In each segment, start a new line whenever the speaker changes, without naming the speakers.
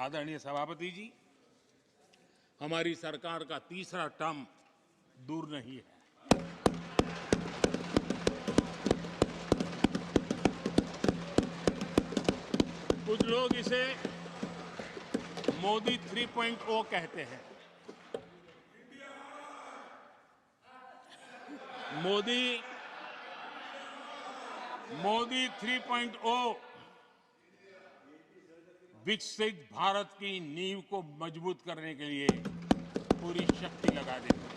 आदरणीय सभापति जी, हमारी सरकार का तीसरा टर्म दूर नहीं है। कुछ लोग इसे मोदी 3.0 कहते हैं। मोदी 3.0 विकसित भारत की नींव को मजबूत करने के लिए पूरी शक्ति लगा देंगे।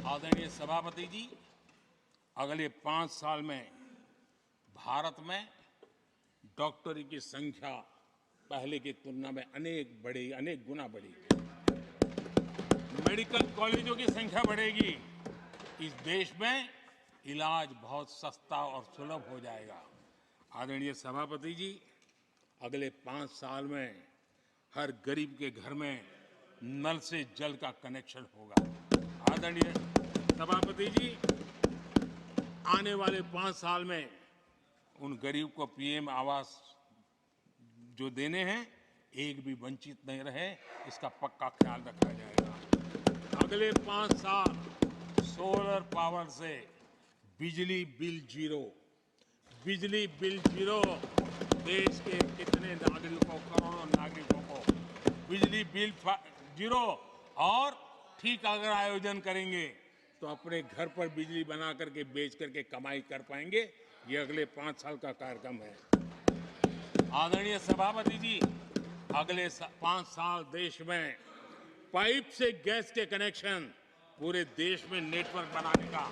आदरणीय सभापति जी, अगले 5 साल में भारत में डॉक्टरी की संख्या पहले की तुलना में अनेक गुना बढ़ेगी। मेडिकल कॉलेजों की संख्या बढ़ेगी। इस देश में इलाज बहुत सस्ता और सुलभ हो जाएगा। आदरणीय सभापति जी, अगले 5 साल में हर गरीब के घर में नल से जल का कनेक्शन होगा। आदरणीय सभापति जी, आने वाले 5 साल में उन गरीब को पीएम आवास जो देने हैं, एक भी वंचित नहीं रहे, इसका पक्का ख्याल रखा जाएगा। अगले 5 साल सोलर पावर से बिजली बिल जीरो। देश के कितने नागरिकों, करोड़ों नागरिकों को बिजली बिल जीरो। और ठीक अगर आयोजन करेंगे तो अपने घर पर बिजली बना करके बेच करके कमाई कर पाएंगे। ये अगले 5 साल का कार्यक्रम है। आदरणीय सभापति जी, अगले 5 साल देश में पाइप से गैस के कनेक्शन पूरे देश में नेटवर्क बनाने का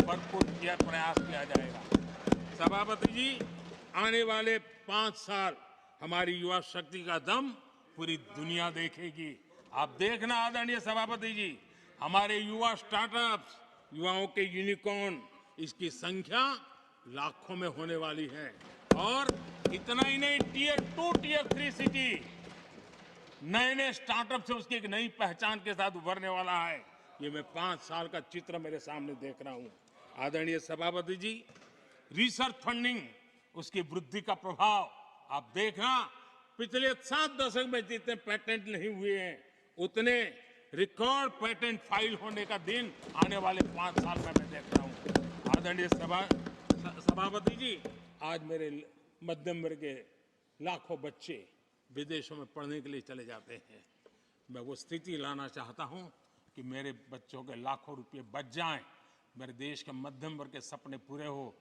भरपूर प्रयास किया जाएगा। सभापति जी, आने वाले 5 साल हमारी युवा शक्ति का दम पूरी दुनिया देखेगी। आप देखना आदरणीय सभापति जी, हमारे युवा स्टार्टअप्स, युवाओं के यूनिकॉर्न, इसकी संख्या लाखों में होने वाली है। और इतना ही नहीं, टियर 2, टियर 3 सिटी नए स्टार्टअप से उसकी एक नई पहचान के साथ उभरने वाला है। ये मैं 5 साल का चित्र मेरे सामने देख रहा हूं। आदरणीय सभापति जी, रिसर्च फंडिंग, उसकी वृद्धि का प्रभाव आप देखना। पिछले 7 दशक में जितने पेटेंट नहीं हुए हैं, उतने रिकॉर्ड पेटेंट फाइल होने का दिन आने वाले 5 साल में मैं देख रहा हूं। आदरणीय सभापति जी, आज मेरे मध्यम वर्ग के लाखों बच्चे विदेशों में पढ़ने के लिए चले जाते हैं। मैं वो स्थिति लाना चाहता हूं कि मेरे बच्चों के लाखों रुपए बच जाएं, मेरे देश के मध्यम वर्ग के सपने पूरे हो,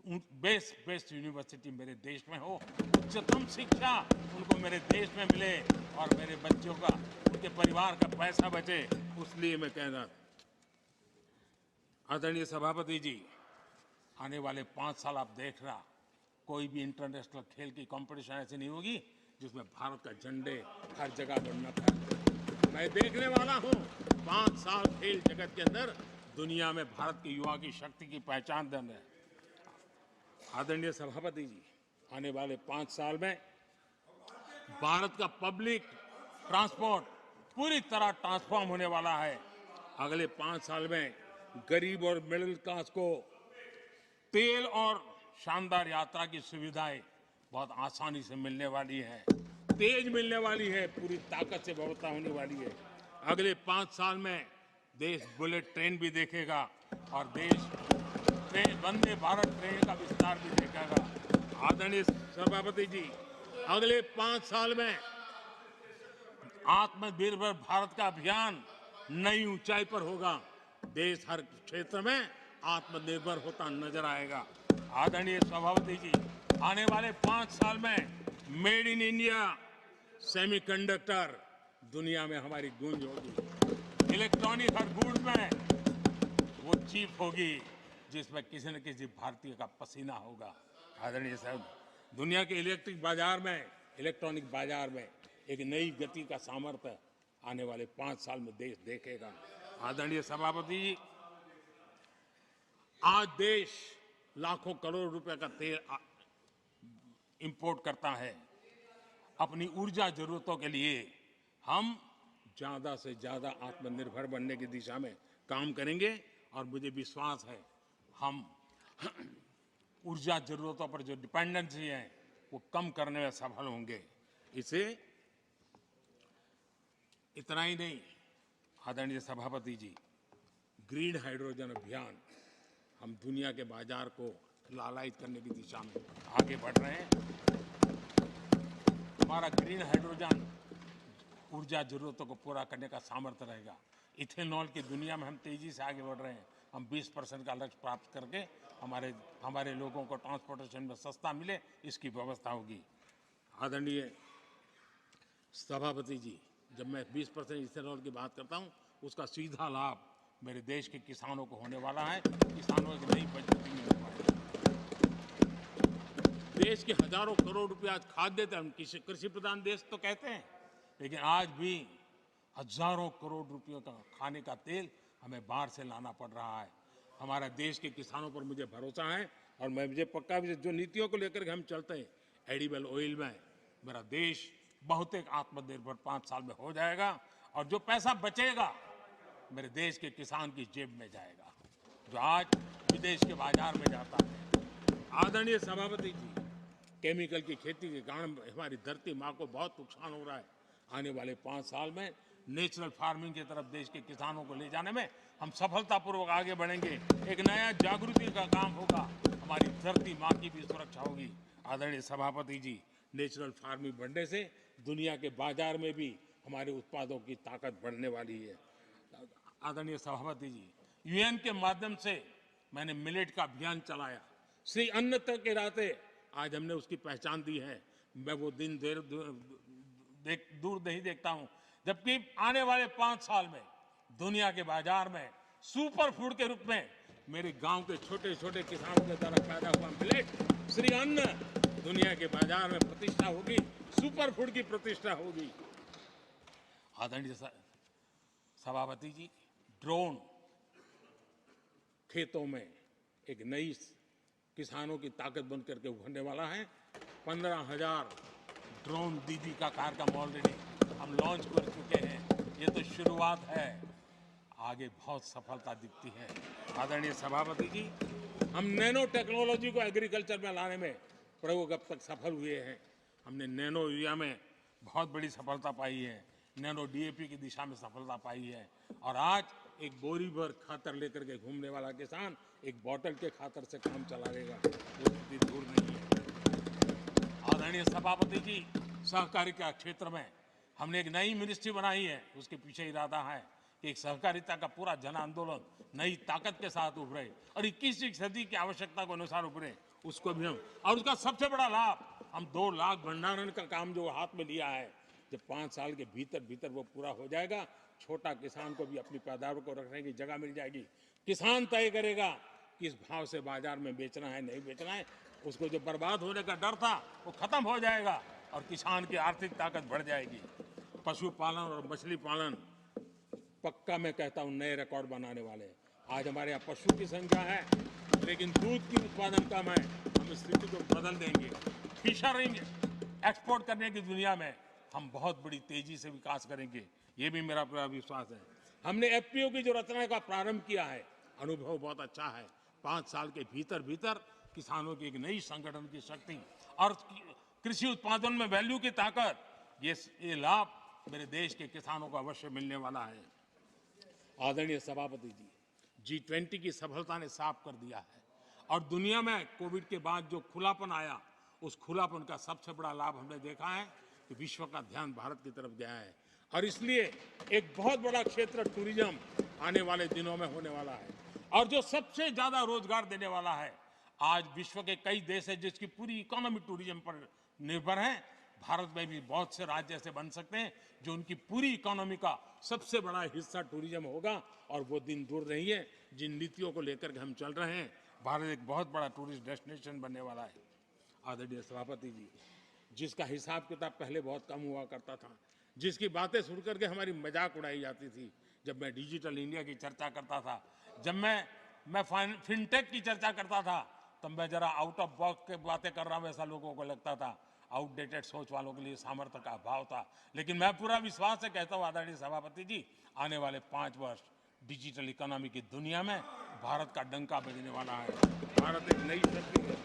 बेस्ट यूनिवर्सिटी मेरे देश में हो, उच्चतम शिक्षा उनको मेरे देश में मिले और मेरे बच्चों का, उनके परिवार का पैसा बचे। इसलिए मैं कह रहा, आदरणीय सभापति जी, आने वाले 5 साल आप देख रहा, कोई भी इंटरनेशनल खेल की कंपटीशन ऐसी नहीं होगी जिसमें भारत का झंडे हर जगह बढ़ना था। मैं देखने वाला हूं 5 साल खेल जगत के अंदर दुनिया में भारत के युवा की शक्ति की पहचान देना है। आदरणीय सभापति जी, आने वाले 5 साल में भारत का पब्लिक ट्रांसपोर्ट पूरी तरह ट्रांसफॉर्म होने वाला है। अगले 5 साल में गरीब और मिडिल क्लास को तेल और शानदार यात्रा की सुविधाएं बहुत आसानी से मिलने वाली है, तेज मिलने वाली है, पूरी ताकत से व्यवस्था होने वाली है। अगले 5 साल में देश बुलेट ट्रेन भी देखेगा और देश वंदे भारत ट्रेन का विस्तार भी देखेगा। आदरणीय सभापति जी, अगले 5 साल में आत्मनिर्भर भारत का अभियान नई ऊंचाई पर होगा। देश हर क्षेत्र में आत्मनिर्भर होता नजर आएगा। आदरणीय सभापति जी, आने वाले 5 साल में मेड इन इंडिया सेमीकंडक्टर दुनिया में हमारी गूंज होगी। इलेक्ट्रॉनिक हर गुड्स में वो चिप होगी जिसमें किसी न किसी भारतीय का पसीना होगा। आदरणीय साहब, दुनिया के इलेक्ट्रॉनिक बाजार में एक नई गति का सामर्थ्य आने वाले 5 साल में देश देखेगा। आदरणीय सभापति जी, आज देश लाखों करोड़ रुपए का तेल इंपोर्ट करता है। अपनी ऊर्जा जरूरतों के लिए हम ज्यादा से ज्यादा आत्मनिर्भर बनने की दिशा में काम करेंगे और मुझे विश्वास है हम ऊर्जा जरूरतों पर जो डिपेंडेंसी है वो कम करने में सफल होंगे। इसे इतना ही नहीं, आदरणीय सभापति जी, ग्रीन हाइड्रोजन अभियान, हम दुनिया के बाजार को लालायित करने की दिशा में आगे बढ़ रहे हैं। हमारा ग्रीन हाइड्रोजन ऊर्जा जरूरतों को पूरा करने का सामर्थ्य रहेगा। इथेनॉल की दुनिया में हम तेजी से आगे बढ़ रहे हैं। हम 20% का लक्ष्य प्राप्त करके हमारे लोगों को ट्रांसपोर्टेशन में सस्ता मिले, इसकी व्यवस्था होगी। आदरणीय सभापति जी, जब मैं 20% इथेनॉल की बात करता हूं, उसका सीधा लाभ मेरे देश के किसानों को होने वाला है। किसानों की नई बचत मिलने वाली है। देश के हजारों करोड़ रुपए आज खाद्य तेल, हम कृषि प्रधान देश तो कहते हैं, लेकिन आज भी हजारों करोड़ रुपयों का खाने का तेल हमें बाहर से लाना पड़ रहा है। हमारा देश के किसानों पर मुझे भरोसा है और मुझे पक्का भी जो नीतियों को लेकर के हम चलते हैं, एडिबल ऑयल में मेरा देश बहुत एक आत्मनिर्भर 5 साल में हो जाएगा और जो पैसा बचेगा मेरे देश के किसान की जेब में जाएगा, जो आज विदेश के बाजार में जाता है। आदरणीय सभापति जी, केमिकल की खेती के कारण हमारी धरती माँ को बहुत नुकसान हो रहा है। आने वाले 5 साल में नेचुरल फार्मिंग की तरफ देश के किसानों को ले जाने में हम सफलतापूर्वक आगे बढ़ेंगे। एक नया जागृति का काम होगा, हमारी धरती माँ की भी सुरक्षा होगी। आदरणीय सभापति जी, नेचुरल फार्मिंग बढ़ने से दुनिया के बाजार में भी हमारे उत्पादों की ताकत बढ़ने वाली है। आदरणीय सभापति जी, यूएन के माध्यम से मैंने मिलेट का अभियान चलाया। श्री अन्न तक के रास्ते आज हमने उसकी पहचान दी है। मैं वो दिन दूर नहीं देखता हूं जबकि आने वाले 5 साल में दुनिया के बाजार में सुपर फूड के रूप में मेरे गांव के छोटे छोटे किसानों के द्वारा पैदा हुआ मिलेट, श्री अन्न, दुनिया के बाजार में प्रतिष्ठा होगी, सुपर फूड की प्रतिष्ठा होगी। आदरणीय सभापति जी, ड्रोन खेतों में एक नई किसानों की ताकत बन करके उभरने वाला है। 15,000 ड्रोन दीदी का कार्यक्रम ऑलरेडी हम लॉन्च कर चुके हैं। ये तो शुरुआत है, आगे बहुत सफलता दिखती है। आदरणीय सभापति जी, हम नैनो टेक्नोलॉजी को एग्रीकल्चर में लाने में प्रयोग अब तक सफल हुए हैं। हमने नैनो यूरिया में बहुत बड़ी सफलता पाई है, नैनो डीएपी की दिशा में सफलता पाई है और आज एक बोरी भर खातर लेकर के घूमने वाला किसान एक बोतल के खातर से काम चला लेगा, वो स्थिति दूर नहीं है। आदरणीय सभापति जी, सहकारिता क्षेत्र में हमने एक नई मिनिस्ट्री बनाई है। उसके पीछे इरादा है कि एक सहकारिता का पूरा जन आंदोलन नई ताकत के साथ उभरे और 21वीं सदी की आवश्यकता के अनुसार उभरे, उसको भी हम, और उसका सबसे बड़ा लाभ, हम 2 लाख भंडारण का काम जो हाथ में लिया है, जब 5 साल के भीतर वो पूरा हो जाएगा, छोटा किसान को भी अपनी पैदावार को रखने की जगह मिल जाएगी। किसान तय करेगा किस भाव से बाजार में बेचना है, नहीं बेचना है। उसको जो बर्बाद होने का डर था वो खत्म हो जाएगा और किसान की आर्थिक ताकत बढ़ जाएगी। पशुपालन और मछली पालन पक्का मैं कहता हूं नए रिकॉर्ड बनाने वाले। आज हमारे यहाँ पशु की संख्या है लेकिन दूध की उत्पादन कम है। हम इस स्थिति को बदल देंगे। फिशरिंग एक्सपोर्ट करने की दुनिया में हम बहुत बड़ी तेजी से विकास करेंगे, ये भी मेरा पूरा विश्वास है। हमने एफपीओ की जो रचना का प्रारंभ किया है, अनुभव बहुत अच्छा है। 5 साल के भीतर किसानों की एक नई संगठन की शक्ति और कृषि उत्पादन में वैल्यू की ताकत, ये लाभ मेरे देश के किसानों को अवश्य मिलने वाला है। आदरणीय सभापति जी, G20 की सफलता ने साफ कर दिया है और दुनिया में कोविड के बाद जो खुलापन आया, उस खुलापन का सबसे बड़ा लाभ हमने देखा है कि विश्व का ध्यान भारत की तरफ गया है और इसलिए एक बहुत बड़ा क्षेत्र टूरिज्म आने वाले दिनों में होने वाला है और जो सबसे ज्यादा रोजगार देने वाला है। आज विश्व के कई देश है जिसकी पूरी इकोनॉमी टूरिज्म पर निर्भर है। भारत में भी बहुत से राज्य ऐसे बन सकते हैं जो उनकी पूरी इकोनॉमी का सबसे बड़ा हिस्सा टूरिज्म होगा और वो दिन दूर नहीं है जिन नीतियों को लेकर के हम चल रहे हैं। भारत एक बहुत बड़ा टूरिस्ट डेस्टिनेशन बनने वाला है। आदरणीय सभापति जी, जिसका हिसाब किताब पहले बहुत कम हुआ करता था, जिसकी बातें सुन करके हमारी मजाक उड़ाई जाती थी, जब मैं डिजिटल इंडिया की चर्चा करता था, जब मैं फिनटेक की चर्चा करता था, तब मैं जरा आउट ऑफ बॉक्स के बातें कर रहा हूं ऐसा लोगों को लगता था। आउटडेटेड सोच वालों के लिए सामर्थ्य का अभाव था, लेकिन मैं पूरा विश्वास से कहता हूं आदरणीय सभापति जी, आने वाले 5 वर्ष डिजिटल इकोनॉमी की दुनिया में भारत का डंका बजने वाला है। भारत एक नई शक्ति है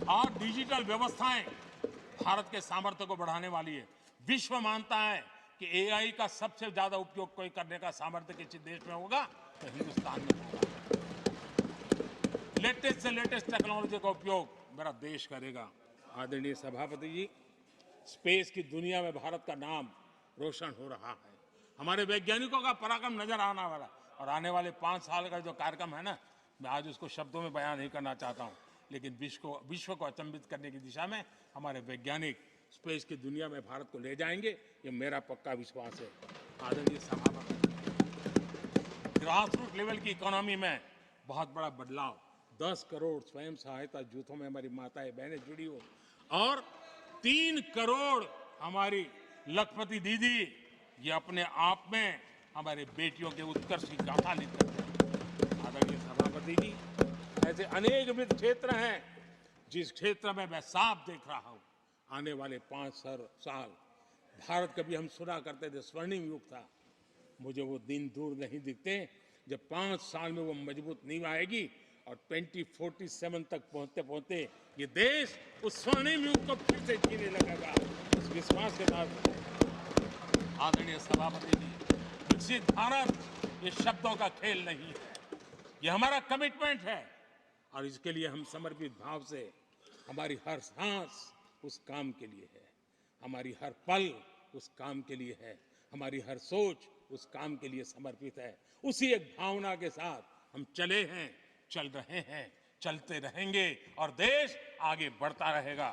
और डिजिटल व्यवस्थाएं भारत के सामर्थ्य को बढ़ाने वाली है। विश्व मानता है कि एआई का सबसे ज्यादा उपयोग कोई करने का सामर्थ्य किसी देश में होगा तो हिंदुस्तान में होगा। लेटेस्ट से लेटेस्ट टेक्नोलॉजी का उपयोग मेरा देश करेगा। आदरणीय सभापति जी, स्पेस की दुनिया में भारत का नाम रोशन हो रहा है। हमारे वैज्ञानिकों का पराक्रम नजर आने वाला, और आने वाले 5 साल का जो कार्यक्रम है ना, मैं आज उसको शब्दों में बयान नहीं करना चाहता हूं, लेकिन विश्व को अचंभित करने की दिशा में हमारे वैज्ञानिक स्पेस की दुनिया में भारत को ले जाएंगे, ये मेरा पक्का विश्वास है। आदरणीय सभापति, ग्रासरूट लेवल की इकोनॉमी में बहुत बड़ा बदलाव, 10 करोड़ स्वयं सहायता जूथों में हमारी माताएं बहनें जुड़ी हो, और 3 करोड़ हमारी लखपति दीदी, ये अपने आप में हमारे बेटियों के उत्कर्ष की गाथा लिखते हैं। आदरणीय सभापति जी, ऐसे अनेक विविध क्षेत्र हैं जिस क्षेत्र में मैं साफ देख रहा हूं आने वाले 5 साल भारत, कभी हम सुना करते थे स्वर्णिम युग था, मुझे वो दिन दूर नहीं दिखते जब 5 साल में वो मजबूत नींव आएगी और 2047 तक पहुंचते पहुंचते ये देश उस स्वर्णिम युग को फिर से जीने लगेगा। इस विश्वास के साथ आदरणीय सभापति जी, विकसित भारत ये शब्दों का खेल नहीं है, ये हमारा कमिटमेंट है, और इसके लिए हम समर्पित भाव से, हमारी हर सांस उस काम के लिए है, हमारी हर पल उस काम के लिए है, हमारी हर सोच उस काम के लिए समर्पित है। उसी एक भावना के साथ हम चले हैं, चल रहे हैं, चलते रहेंगे, और देश आगे बढ़ता रहेगा।